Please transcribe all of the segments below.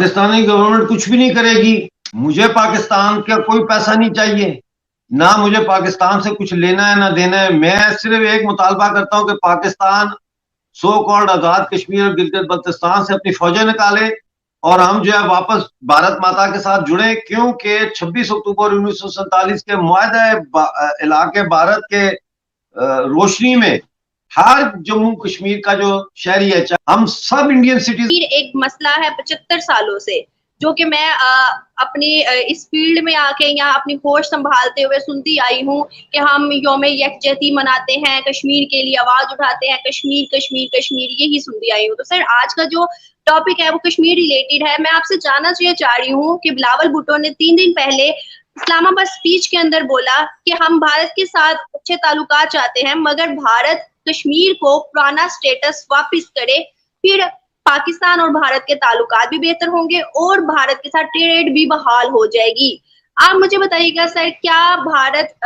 Pakistani government کچھ بھی نہیں کرے گی. مجھے پاکستان کا کوئی پیسہ نہیں چاہیے, نہ مجھے پاکستان سے کچھ لینا ہے نہ دینا ہے. میں صرف ایک مطالبہ کرتا ہوں کہ پاکستان سو کالڈ آزاد کشمیر اور گلگت بلتستان سے اپنی فوجیں نکالے اور ہم جو ہے واپس بھارت ماتا کے ساتھ جڑیں, کیونکہ 26 اکتوبر 1947 کے معاہدہ علاقے بھارت کے روشنی میں ہر جموں کشمیر کا جو شہری ہے, ہم سب انڈین سٹیزن. ایک مسئلہ ہے 75 سالوں سے, جو کہ میں اپنی اس فیلڈ میں آ کے یا اپنی ہوش سنبھالتے ہوئے سنتی آئی ہوں کہ ہم یوم یکجہتی مناتے ہیں, کشمیر کے لیے آواز اٹھاتے ہیں, کشمیر کشمیر کشمیر, یہی سنتی آئی ہوں. تو سر آج کا جو ٹاپک ہے وہ کشمیر ریلیٹڈ ہے. میں آپ سے جاننا چاہ رہی ہوں کہ بلاول بھٹو نے 3 دن پہلے اسلام آباد اسپیچ کے اندر بولا کہ ہم بھارت کے ساتھ اچھے تعلقات چاہتے ہیں, مگر بھارت کشمیر کو پرانا سٹیٹس واپس کرے, پھر پاکستان اور بھارت کے تعلقات بھی بہتر ہوں گے اور بھارت کے ساتھ ٹریڈ بھی بحال ہو جائے گی. آپ مجھے بتائیے گا سر, کیا بھارت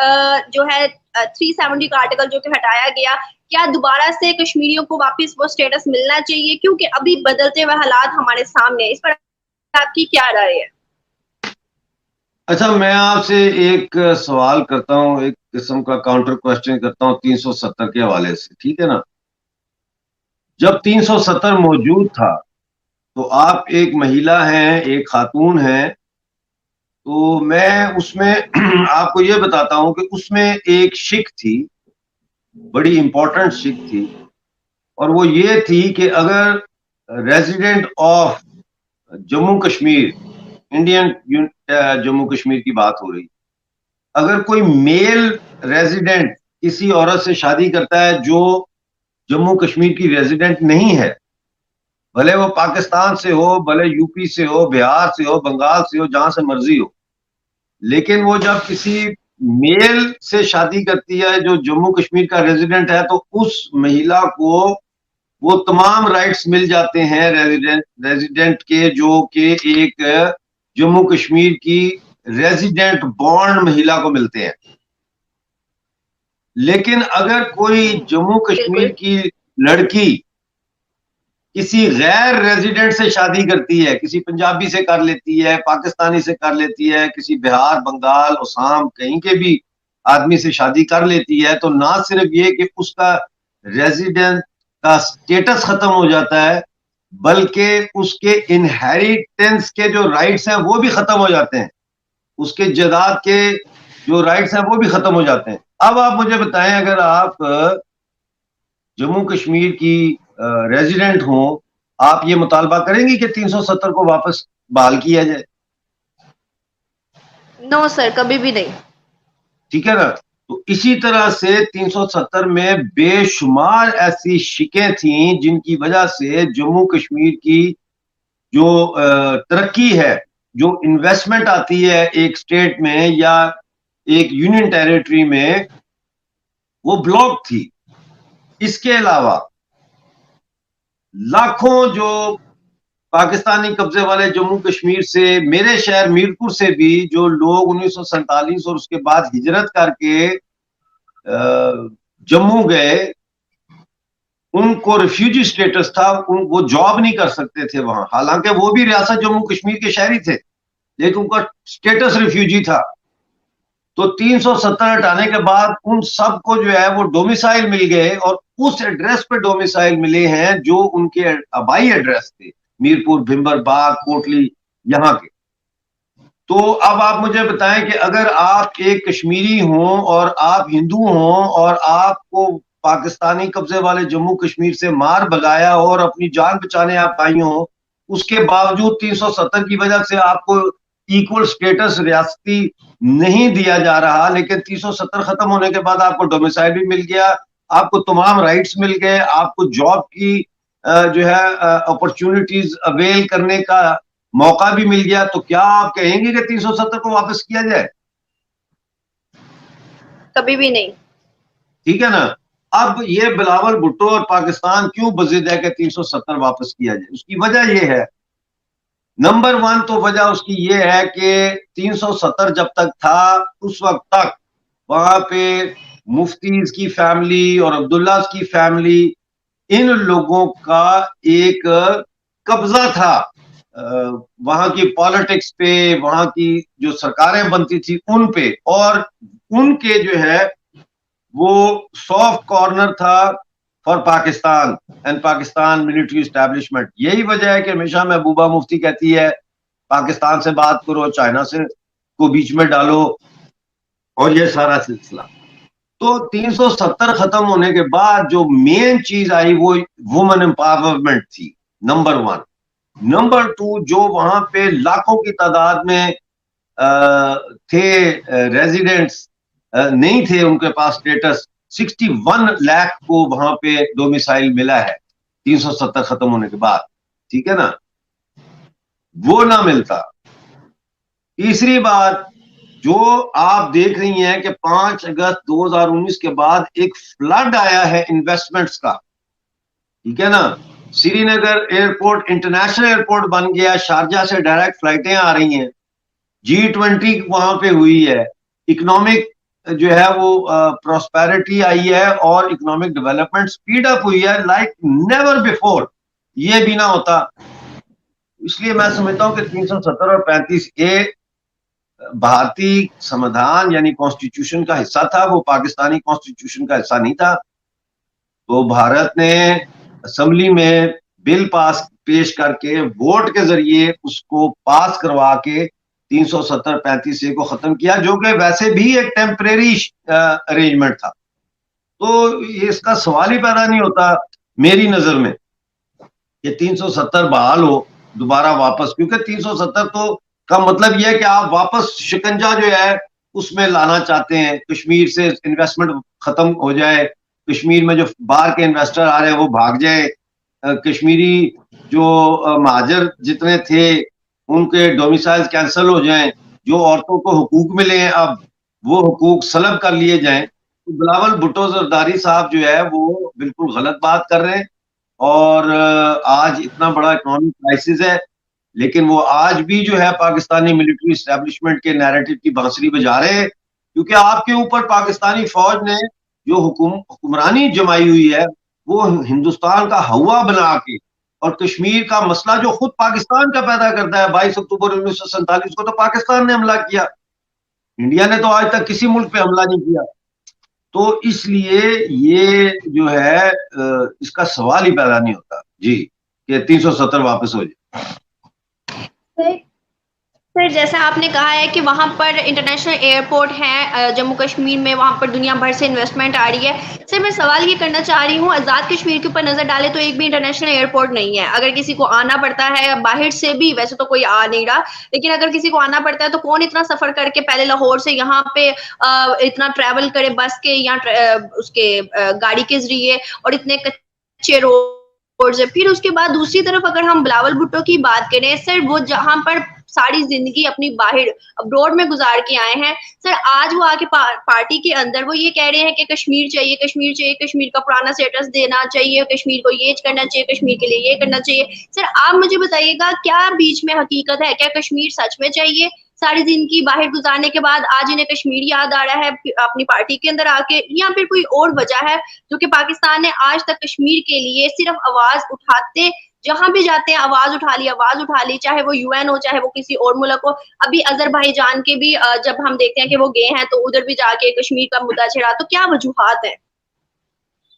جو ہے 370 کا آرٹیکل جو کہ ہٹایا گیا, کیا دوبارہ سے کشمیریوں کو واپس وہ سٹیٹس ملنا چاہیے, کیونکہ ابھی بدلتے ہوئے حالات ہمارے سامنے ہیں, اس پر آپ کی کیا رائے ہے؟ اچھا, میں آپ سے ایک سوال کرتا ہوں, ایک قسم کا کاؤنٹر کوسچن کرتا ہوں 370 کے حوالے سے, ٹھیک ہے نا. جب 370 موجود تھا تو آپ ایک مہیلا ہیں, ایک خاتون ہیں, تو میں اس میں آپ کو یہ بتاتا ہوں کہ اس میں ایک شک تھی, بڑی امپورٹنٹ شک تھی, اور وہ یہ تھی کہ اگر resident of Jammu Kashmir, Indian Jammu Kashmir کی بات ہو رہی, اگر کوئی میل ریزیڈنٹ کسی عورت سے شادی کرتا ہے جو جموں کشمیر کی ریزیڈنٹ نہیں ہے, بھلے وہ پاکستان سے ہو, بھلے یو پی سے ہو, بہار سے ہو, بنگال سے ہو, جہاں سے مرضی ہو, لیکن وہ جب کسی میل سے شادی کرتی ہے جو جموں کشمیر کا ریزیڈنٹ ہے, تو اس مہیلا کو وہ تمام رائٹس مل جاتے ہیں ریزیڈنٹ کے, جو کہ ایک جموں کشمیر کی ریزیڈنٹ بانڈ مہیلا کو ملتے ہیں. لیکن اگر کوئی جموں کشمیر کی لڑکی کسی غیر ریزیڈنٹ سے شادی کرتی ہے, کسی پنجابی سے کر لیتی ہے, پاکستانی سے کر لیتی ہے, کسی بہار, بنگال, اسام کہیں کے بھی آدمی سے شادی کر لیتی ہے, تو نہ صرف یہ کہ اس کا ریزیڈنٹ کا سٹیٹس ختم ہو جاتا ہے, بلکہ اس کے انہیریٹنس کے جو رائٹس ہیں وہ بھی ختم ہو جاتے ہیں, اس کے جائیداد کے جو رائٹس ہیں وہ بھی ختم ہو جاتے ہیں. اب آپ مجھے بتائیں, اگر آپ جموں کشمیر کی ریزیڈنٹ ہوں, آپ یہ مطالبہ کریں گی کہ 370 کو واپس بحال کیا جائے؟ نو سر, کبھی بھی نہیں. ٹھیک ہے نا. تو اسی طرح سے 370 میں بے شمار ایسی شکیں تھیں جن کی وجہ سے جموں کشمیر کی جو ترقی ہے, جو انویسٹمنٹ آتی ہے ایک سٹیٹ میں یا ایک یونین ٹیریٹری میں, وہ بلاک تھی. اس کے علاوہ لاکھوں جو پاکستانی قبضے والے جموں کشمیر سے, میرے شہر میرپور سے بھی جو لوگ 1947 اور اس کے بعد ہجرت کر کے جموں گئے, ان کو ریفیوجی سٹیٹس تھا, وہ جاب نہیں کر سکتے تھے وہاں, حالانکہ وہ بھی ریاست جموں کشمیر کے شہری تھے, لیکن ان کا سٹیٹس ریفیوجی تھا. تو 370 ہٹانے کے بعد ان سب کو جو ہے وہ ڈومیسائل مل گئے, اور اس ایڈریس پہ ڈومیسائل ملے ہیں جو ان کے آبائی ایڈریس تھے, میرپور, بھمبر باغ, کوٹلی, یہاں کے. تو اب آپ مجھے بتائیں کہ اگر آپ ایک کشمیری ہوں اور آپ ہندو ہوں اور آپ کو پاکستانی قبضے والے جموں کشمیر سے مار بگایا اور اپنی جان بچانے آپ آئی ہوں, اس کے باوجود 370 کی وجہ سے آپ کو ایکول سٹیٹس ریاستی نہیں دیا جا رہا, لیکن 370 ختم ہونے کے بعد آپ کو ڈومیسائل بھی مل گیا, آپ کو تمام رائٹس مل گئے, آپ کو جاب کی جو ہے اپرچونٹیز اویل کرنے کا موقع بھی مل گیا, تو کیا آپ کہیں گے کہ 370 کو واپس کیا جائے؟ کبھی بھی نہیں. ٹھیک ہے نا. اب یہ بلاول بھٹو اور پاکستان کیوں بضد ہے کہ 370 واپس کیا جائے؟ اس کی وجہ یہ ہے, نمبر 1 تو وجہ اس کی یہ ہے کہ 370 جب تک تھا اس وقت تک وہاں پہ مفتیز کی فیملی اور عبداللہ کی فیملی, ان لوگوں کا ایک قبضہ تھا وہاں کی پالیٹکس پہ، وہاں کی جو سرکاریں بنتی تھی ان پہ، اور ان کے جو ہے وہ سافٹ کارنر تھا for Pakistan and Pakistan military establishment. یہی وجہ ہے کہ ہمیشہ محبوبہ مفتی کہتی ہے پاکستان سے بات کرو، چائنا سے کو بیچ میں ڈالو، اور یہ سارا سلسلہ. تو 370 ختم ہونے کے بعد جو مین چیز آئی وہ وومن امپاورمنٹ تھی، نمبر 1. نمبر 2، جو وہاں پہ لاکھوں کی تعداد میں تھے ریزیڈنٹس، نہیں تھے ان کے پاس اسٹیٹس، 61 لاکھ کو وہاں پہ ڈومیسائل ملا ہے 370 ختم ہونے کے بعد. ٹھیک ہے نا، وہ نہ ملتا. تیسری بات جو آپ دیکھ رہی ہیں کہ 5 اگست 2019 کے بعد ایک فلڈ آیا ہے انویسٹمنٹس کا. ٹھیک ہے نا، سری نگر ایئرپورٹ انٹرنیشنل ایئرپورٹ بن گیا، شارجہ سے ڈائریکٹ فلائٹیں آ رہی ہیں، G20 وہاں پہ ہوئی ہے، اکنامک جو ہے وہ پراسپیرٹی آئی ہے اور اکنامک ڈیولپمنٹ سپیڈ اپ ہوئی ہے لائک نیور بیفور. یہ بھی نہ ہوتا. اس لیے میں سمجھتا ہوں کہ 370 اور 35A بھارتی سمودھان یعنی کانسٹیٹیوشن کا حصہ تھا، وہ پاکستانی کانسٹیٹیوشن کا حصہ نہیں تھا. تو بھارت نے اسمبلی میں بل پیش کر کے ووٹ کے ذریعے اس کو پاس کروا کے 370-35A کو ختم کیا، جو کہ ویسے بھی ایک ٹیمپریری ارینجمنٹ تھا. تو اس کا سوال ہی پیدا نہیں ہوتا میری نظر میں کہ 370 بحال ہو دوبارہ واپس، کیونکہ 370 تو کا مطلب یہ ہے کہ آپ واپس شکنجا جو ہے اس میں لانا چاہتے ہیں، کشمیر سے انویسٹمنٹ ختم ہو جائے، کشمیر میں جو باہر کے انویسٹر آ رہے ہیں وہ بھاگ جائے، کشمیری جو مہاجر جتنے تھے ان کے ڈومیسائل کینسل ہو جائیں، جو عورتوں کو حقوق ملے ہیں اب وہ حقوق سلب کر لیے جائیں. بلاول بھٹو زرداری صاحب جو ہے وہ بالکل غلط بات کر رہے ہیں، اور آج اتنا بڑا اکنامک کرائسس ہے لیکن وہ آج بھی جو ہے پاکستانی ملٹری اسٹیبلشمنٹ کے نیریٹو کی بانسری بجا رہے ہیں، کیونکہ آپ کے اوپر پاکستانی فوج نے جو حکمرانی جمائی ہوئی ہے وہ ہندوستان کا ہوا بنا کے، اور کشمیر کا مسئلہ جو خود پاکستان کا پیدا کرتا ہے. 22 اکتوبر 1947 کو تو پاکستان نے حملہ کیا، انڈیا نے تو آج تک کسی ملک پہ حملہ نہیں کیا. تو اس لیے یہ جو ہے اس کا سوال ہی پیدا نہیں ہوتا جی کہ 370 واپس ہو جائے. سر جیسا آپ نے کہا ہے کہ وہاں پر انٹرنیشنل ایئرپورٹ ہیں جموں کشمیر میں، وہاں پر دنیا بھر سے انویسٹمنٹ آ رہی ہے. سر میں سوال یہ کرنا چاہ رہی ہوں، آزاد کشمیر کے اوپر نظر ڈالے تو ایک بھی انٹرنیشنل ایئرپورٹ نہیں ہے. اگر کسی کو آنا پڑتا ہے باہر سے بھی، ویسے تو کوئی آ نہیں رہا، لیکن اگر کسی کو آنا پڑتا ہے تو کون اتنا سفر کر کے پہلے لاہور سے یہاں پہ اتنا ٹریول کرے بس کے یا اس کے گاڑی کے ذریعے، اور اتنے کچے روڈ ہے. پھر اس کے بعد دوسری طرف اگر ہم بلاول بھٹو کی بات کریں، سر وہ جہاں پر ساری زندگی اپنی باہر ابروڈ میں گزار کے آئے ہیں، سر آج وہ آ کے پارٹی کے اندر وہ یہ کہہ رہے ہیں کہ کشمیر چاہیے، کشمیر چاہیے، کشمیر کا پرانا اسٹیٹس دینا چاہیے، کشمیر کو یہ کرنا چاہیے، کشمیر کے لیے یہ کرنا چاہیے. سر آپ مجھے بتائیے گا کیا بیچ میں حقیقت ہے؟ کیا کشمیر سچ میں چاہیے؟ ساری زندگی باہر گزارنے کے بعد آج انہیں کشمیر یاد آ رہا ہے اپنی پارٹی کے اندر آ کے، یا پھر کوئی اور وجہ ہے جو کہ پاکستان نے آج تک کشمیر کے لیے صرف آواز اٹھاتے، جہاں بھی جاتے ہیں آواز اٹھا لی، چاہے وہ UN ہو چاہے وہ کسی اور ملک ہو. ابھی آذربائیجان کے بھی جب ہم دیکھتے ہیں کہ وہ گئے ہیں تو ادھر بھی جا کے کشمیر کا مدعا چھڑا. تو کیا وجوہات ہیں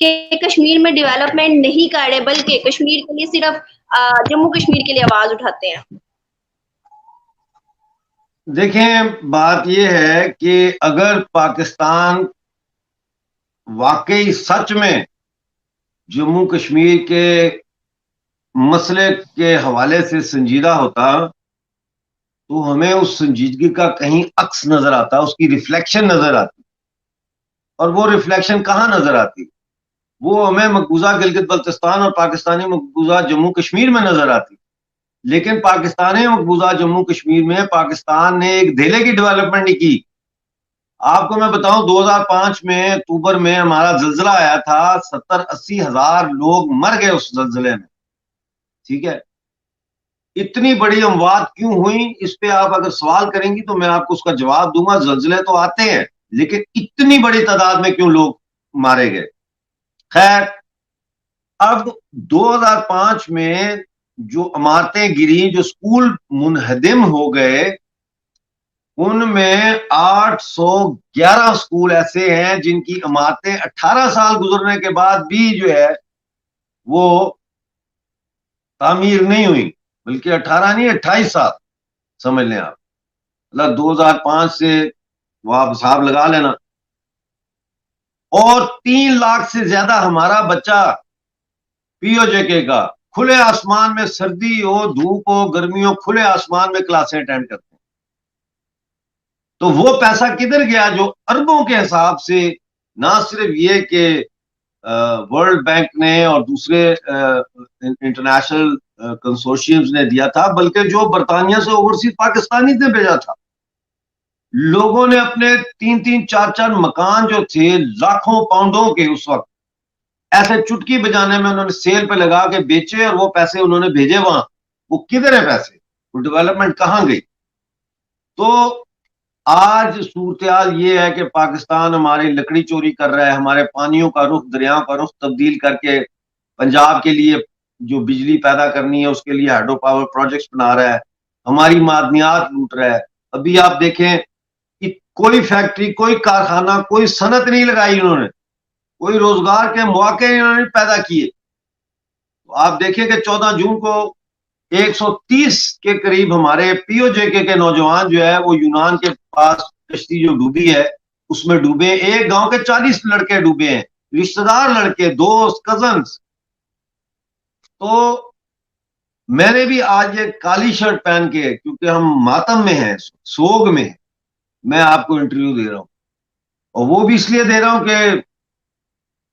کہ کشمیر میں ڈیولپمنٹ نہیں کر رہے بلکہ کشمیر کے لیے صرف جموں کشمیر کے لیے آواز اٹھاتے ہیں؟ دیکھیں بات یہ ہے کہ اگر پاکستان واقعی سچ میں جموں کشمیر کے مسئلے کے حوالے سے سنجیدہ ہوتا تو ہمیں اس سنجیدگی کا کہیں عکس نظر آتا، اس کی ریفلیکشن نظر آتی. اور وہ ریفلیکشن کہاں نظر آتی؟ وہ ہمیں مقبوضہ گلگت بلتستان اور پاکستانی مقبوضہ جموں کشمیر میں نظر آتی. لیکن پاکستانی مقبوضہ جموں کشمیر میں پاکستان نے ایک دھیلے کی ڈیولپمنٹ نہیں کی. آپ کو میں بتاؤں 2005 میں اکتوبر میں ہمارا زلزلہ آیا تھا، 70-80 ہزار لوگ مر گئے اس زلزلے میں. ٹھیک ہے، اتنی بڑی اموات کیوں ہوئی اس پہ آپ اگر سوال کریں گی تو میں آپ کو اس کا جواب دوں گا. زلزلے تو آتے ہیں لیکن اتنی بڑی تعداد میں کیوں لوگ مارے گئے؟ خیر، اب 2005 میں جو عمارتیں گری, جو اسکول منہدم ہو گئے, ان میں 811 اسکول ایسے ہیں جن کی عمارتیں 18 سال گزرنے کے بعد بھی جو ہے وہ تعمیر نہیں ہوئی, بلکہ 18 نہیں 28 سال سمجھ لیں آپ, مطلب 2005 سے وہ آپ حساب لگا لینا. اور 3 لاکھ سے زیادہ ہمارا بچہ پی او جے کے کا کھلے آسمان میں, سردی ہو دھوپ ہو گرمی ہو, کھلے آسمان میں کلاسیں اٹینڈ کرتے ہیں. تو وہ پیسہ کدھر گیا جو اربوں کے حساب سے نہ صرف یہ کہ ورلڈ بینک نے اور دوسرے انٹرنیشنل کنسورشیمز نے دیا تھا, بلکہ جو برطانیہ سے اوورسیز پاکستانی نے بھیجا تھا. لوگوں نے اپنے 3-3 4-4 مکان جو تھے لاکھوں پاؤنڈوں کے اس وقت ایسے چٹکی بجانے میں انہوں نے سیل پہ لگا کے بیچے, اور وہ پیسے انہوں نے بھیجے وہاں. وہ کدھر ہے پیسے, وہ ڈیولپمنٹ کہاں گئی؟ تو آج صورتحال یہ ہے کہ پاکستان ہماری لکڑی چوری کر رہا ہے, ہمارے پانیوں کا رخ, دریاؤں کا رخ تبدیل کر کے پنجاب کے لیے جو بجلی پیدا کرنی ہے اس کے لیے ہائیڈرو پاور پروجیکٹس بنا رہا ہے, ہماری معدنیات لوٹ رہا ہے. ابھی آپ دیکھیں کہ کوئی فیکٹری, کوئی کارخانہ, کوئی صنعت نہیں لگائی انہوں نے, کوئی روزگار کے مواقع انہوں نے پیدا کیے. آپ دیکھیں کہ 14 جون کو 130 کے قریب ہمارے پی او جے کے نوجوان جو ہے وہ یونان کے پاس کشتی جو ڈوبی ہے اس میں ڈوبے. ایک گاؤں کے 40 لڑکے ڈوبے ہیں, رشتہ دار لڑکے, دوست, کزنز. تو میں نے بھی آج یہ کالی شرٹ پہن کے, کیونکہ ہم ماتم میں ہیں, سوگ میں ہیں, میں آپ کو انٹرویو دے رہا ہوں. اور وہ بھی اس لیے دے رہا ہوں کہ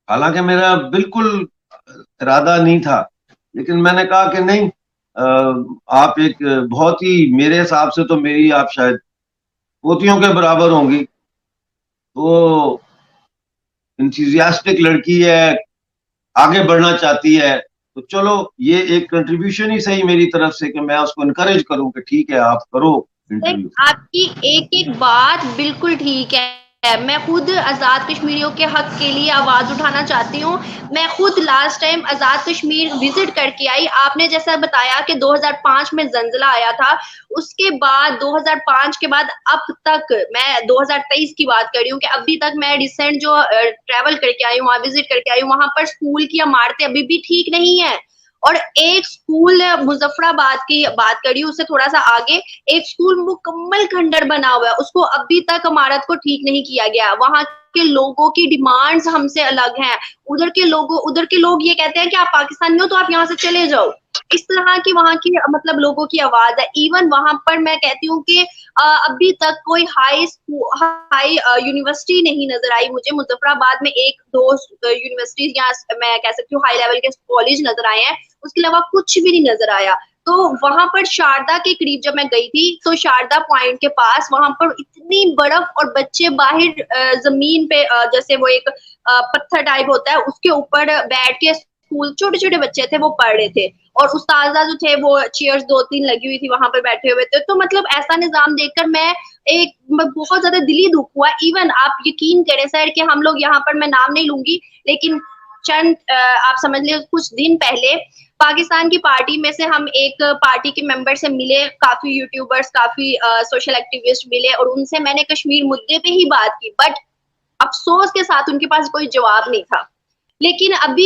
حالانکہ میرا بالکل ارادہ نہیں تھا, لیکن میں نے کہا کہ نہیں, آپ ایک بہت ہی, میرے حساب سے تو میری آپ شاید پوتیوں کے برابر ہوں گی, تو انتھوزیاسٹک لڑکی ہے, آگے بڑھنا چاہتی ہے, تو چلو یہ ایک کنٹریبیوشن ہی صحیح میری طرف سے کہ میں اس کو انکریج کروں کہ ٹھیک ہے آپ کرو انٹرویو. آپ کی ایک ایک بات بالکل ٹھیک ہے. میں خود آزاد کشمیریوں کے حق کے لیے آواز اٹھانا چاہتی ہوں. میں خود last time Azad Kashmir visit کر کے آئی. آپ نے جیسا بتایا کہ 2005 میں زلزلہ آیا تھا, اس کے بعد 2005 کے بعد اب تک, میں 2023 کی بات کر رہی ہوں, کہ ابھی تک میں ریسنٹ جو ٹریول کر کے آئی ہوں, وہاں وزٹ کر کے آئی ہوں, وہاں پر اسکول کی عمارتیں ابھی بھی ٹھیک نہیں ہیں. اور ایک اسکول مظفر آباد کی بات کری, اس سے تھوڑا سا آگے ایک اسکول مکمل کھنڈر بنا ہوا ہے, اس کو ابھی تک عمارت کو ٹھیک نہیں کیا گیا. وہاں کے لوگوں کی ڈیمانڈز ہم سے الگ ہیں. ادھر کے لوگ یہ کہتے ہیں کہ آپ پاکستانی ہو تو آپ یہاں سے چلے جاؤ. اس طرح کی وہاں کی مطلب لوگوں کی آواز ہے. ایون وہاں پر میں کہتی ہوں کہ ابھی تک کوئی ہائی یونیورسٹی نہیں نظر آئی مجھے. مظفر آباد میں 1-2 یونیورسٹیز یا میں کہہ سکتی ہوں ہائی لیول کے کالج نظر آئے ہیں, اس کے علاوہ کچھ بھی نہیں نظر آیا. تو وہاں پر شاردا کے قریب جب میں گئی تھی تو شاردا پوائنٹ کے پاس وہاں پر اتنی برف, اور بچے باہر زمین پہ جیسے وہ ایک پتھر ٹائپ ہوتا ہے اس کے اوپر بیٹھ کے, اسکول چھوٹے چھوٹے بچے تھے وہ پڑھ رہے تھے, اور استاذہ جو تھے وہ چیئرز 2-3 لگی ہوئی تھی وہاں پہ بیٹھے ہوئے تھے. تو مطلب ایسا نظام دیکھ کر میں بہت زیادہ دلی دکھ ہوا. ایون آپ یقین کریں سر کہ ہم لوگ یہاں پر, میں نام نہیں لوں گی, لیکن چند آپ سمجھ لیں کچھ دن پہلے پاکستان کی پارٹی میں سے ہم ایک پارٹی کے ممبر سے ملے, کافی یوٹیوبرز, کافی سوشل ایکٹیوسٹ ملے, اور ان سے میں نے کشمیر مدعے پہ ہی بات کی, بٹ افسوس کے ساتھ ان کے پاس کوئی جواب نہیں تھا. لیکن ابھی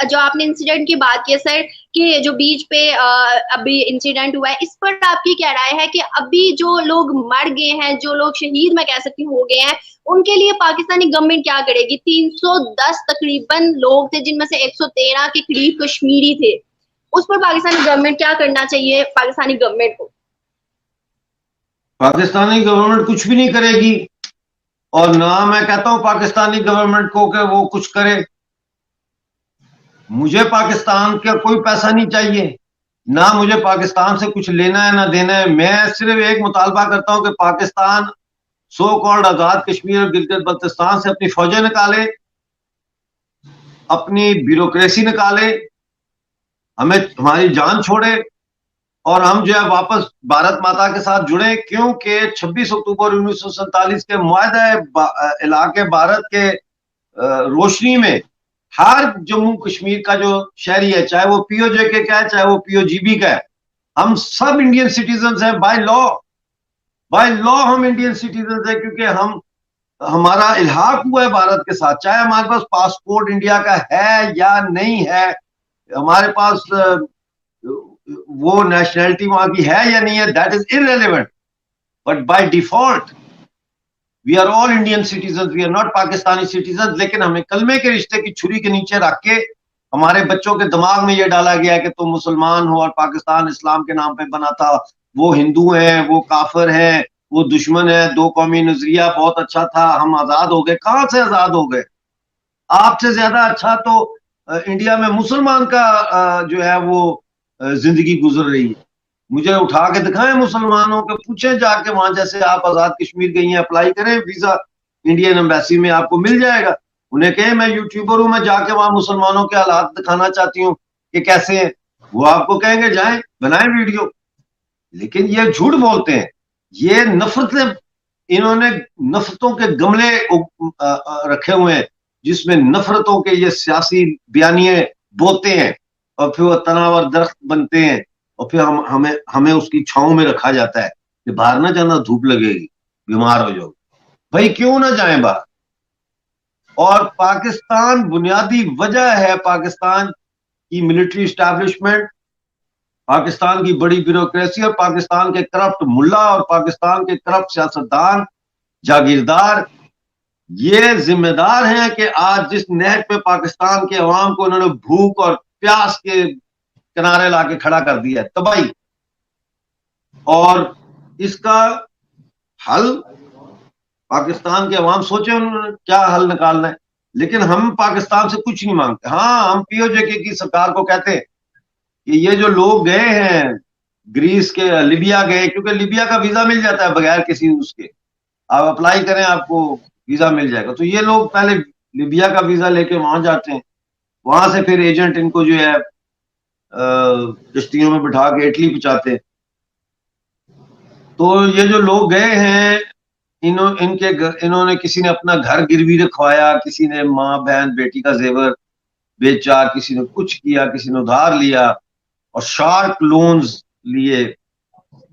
جو آپ نے انسیڈنٹ کی بات کی سر, کہ جو بیچ پہ ابھی انسیڈنٹ ہوا ہے, اس پر آپ کی کیا رائے ہے کہ ابھی جو لوگ مر گئے ہیں, جو لوگ شہید میں کہہ سکتی ہو گئے ہیں, ان کے لیے پاکستانی گورنمنٹ کیا کرے گی؟ 310 تقریباً لوگ تھے جن میں سے 113 کے قریب کشمیری تھے. اس پر پاکستانی گورنمنٹ کیا کرنا چاہیے پاکستانی گورنمنٹ کو؟ پاکستانی گورنمنٹ کچھ بھی نہیں کرے گی, اور نہ میں کہتا ہوں پاکستانی گورنمنٹ کو کہ وہ کچھ کرے. مجھے پاکستان کا کوئی پیسہ نہیں چاہیے, نہ مجھے پاکستان سے کچھ لینا ہے نہ دینا ہے. میں صرف ایک مطالبہ کرتا ہوں کہ پاکستان سو کالڈ آزاد کشمیر اور گلگت بلتستان سے اپنی فوجیں نکالے, اپنی بیوروکریسی نکالے, ہمیں ہماری جان چھوڑے, اور ہم جو ہے واپس بھارت ماتا کے ساتھ جڑیں. کیونکہ 26 اکتوبر 1947 کے معاہدہ علاقے بھارت کے روشنی میں ہر جموں کشمیر کا جو شہری ہے, چاہے وہ پی او جے کے کا ہے, چاہے وہ پی او جی بی کا ہے, ہم سب انڈین سٹیزنز ہیں بائی لا. بائی لا ہم انڈین سٹیزنز ہیں, کیونکہ ہمارا الحاق ہوا ہے بھارت کے ساتھ, چاہے ہمارے پاس پاسپورٹ انڈیا کا ہے یا نہیں ہے, ہمارے پاس وہ نیشنلٹی وہاں کی ہے یا نہیں ہے, that is irrelevant. But by default we are all Indian citizens, we are not Pakistani citizens. لیکن ہمیں کلمے کے رشتے کی چھری کے نیچے رکھ کے ہمارے بچوں کے دماغ میں یہ ڈالا گیا ہے کہ تم مسلمان ہو اور پاکستان اسلام کے نام پہ بنا تھا, وہ ہندو ہیں, وہ کافر ہیں, وہ دشمن ہے, دو قومی نظریہ بہت اچھا تھا, ہم آزاد ہو گئے. کہاں سے آزاد ہو گئے؟ آپ سے زیادہ اچھا تو انڈیا میں مسلمان کا جو ہے وہ زندگی گزر رہی ہے. مجھے اٹھا کے دکھائیں مسلمانوں کے, پوچھیں جا کے وہاں, جیسے آپ آزاد کشمیر گئی ہیں, اپلائی کریں ویزا انڈین ایمبیسی میں, آپ کو مل جائے گا. انہیں کہیں میں یوٹیوبر ہوں, میں جا کے وہاں مسلمانوں کے حالات دکھانا چاہتی ہوں کہ کیسے ہیں, وہ آپ کو کہیں گے جائیں بنائیں ویڈیو. لیکن یہ جھوٹ بولتے ہیں, یہ نفرتیں, انہوں نے نفرتوں کے گملے رکھے ہوئے ہیں جس میں نفرتوں کے یہ سیاسی بیانیے بوتے ہیں, اور پھر وہ تناور درخت بنتے ہیں, اور پھر ہمیں اس کی چھاؤں میں رکھا جاتا ہے کہ باہر نہ جانا, دھوپ لگے گی, بیمار ہو جاؤ. بھائی کیوں نہ جائیں باہر؟ اور پاکستان بنیادی وجہ ہے, پاکستان کی ملٹری اسٹیبلشمنٹ, پاکستان کی بڑی بیوروکریسی, اور پاکستان کے کرپٹ ملا, اور پاکستان کے کرپٹ سیاستدان جاگیردار, یہ ذمہ دار ہیں کہ آج جس نہج پہ پاکستان کے عوام کو انہوں نے بھوک اور پیاس کے کنارے لا کے کھڑا کر دیا ہے, تباہی. اور اس کا حل پاکستان کے عوام سوچے انہوں نے کیا حل نکالنا ہے. لیکن ہم پاکستان سے کچھ نہیں مانگتے. ہاں, ہم پی او جے کی سرکار کو کہتے ہیں کہ یہ جو لوگ گئے ہیں گریس کے, لیبیا گئے, کیونکہ لیبیا کا ویزا مل جاتا ہے بغیر کسی اس کے, آپ اپلائی کریں آپ کو ویزا مل جائے گا. تو یہ لوگ پہلے لیبیا کا ویزا لے کے وہاں جاتے ہیں, وہاں سے پھر ایجنٹ ان کو جو ہے کشتیوں میں بٹھا کے اٹلی پہنچاتے ہیں. تو یہ جو لوگ گئے ہیں, انہوں نے کسی نے اپنا گھر گروی رکھوایا, کسی نے ماں بہن بیٹی کا زیور بیچا, کسی نے کچھ کیا, کسی نے ادھار لیا, اور شارک لونز لیے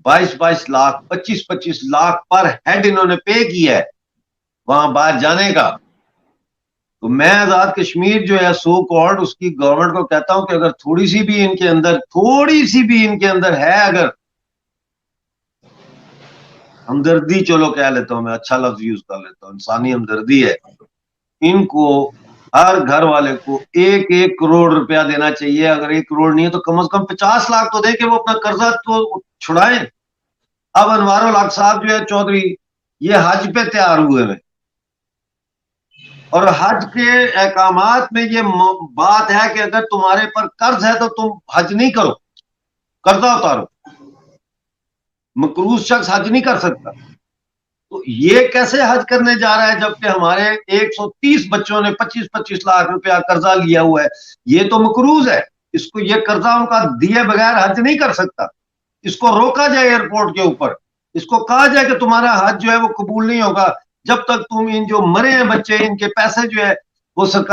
22 لاکھ 25 لاکھ پر ہیڈ انہوں نے پے کیا ہے وہاں باہر جانے کا. تو میں آزاد کشمیر جو ہے سو کالڈ, اس کی گورنمنٹ کو کہتا ہوں کہ اگر تھوڑی سی بھی ان کے اندر ہے اگر ہمدردی, چلو کہہ لیتا ہوں میں, اچھا لفظ یوز کر لیتا ہوں, انسانی ہمدردی ہے, ان کو ہر گھر والے کو 1 کروڑ روپیہ دینا چاہیے. اگر 1 کروڑ نہیں ہے تو کم از کم 50 لاکھ تو دے کہ وہ اپنا قرضہ تو چھڑائیں. اب انوار الحق صاحب جو ہے چودھری, یہ حج پہ تیار ہوئے ہیں, اور حج کے احکامات میں یہ بات ہے کہ اگر تمہارے پر قرض ہے تو تم حج نہیں کرو, قرضہ اتارو. مقروض شخص حج نہیں کر سکتا. تو یہ کیسے حج کرنے جا رہا ہے جبکہ ہمارے 130 بچوں نے 25 لاکھ روپیہ قرضہ لیا ہوا ہے؟ یہ تو مقروض ہے, اس کو یہ قرضہ ان کا دیے بغیر حج نہیں کر سکتا. اس کو روکا جائے ایئرپورٹ کے اوپر, اس کو کہا جائے کہ تمہارا حج جو ہے وہ قبول نہیں ہوگا جب تک تم ان جو مرے ہیں بچے, ان کے پیسے جو ہے وہ سرکار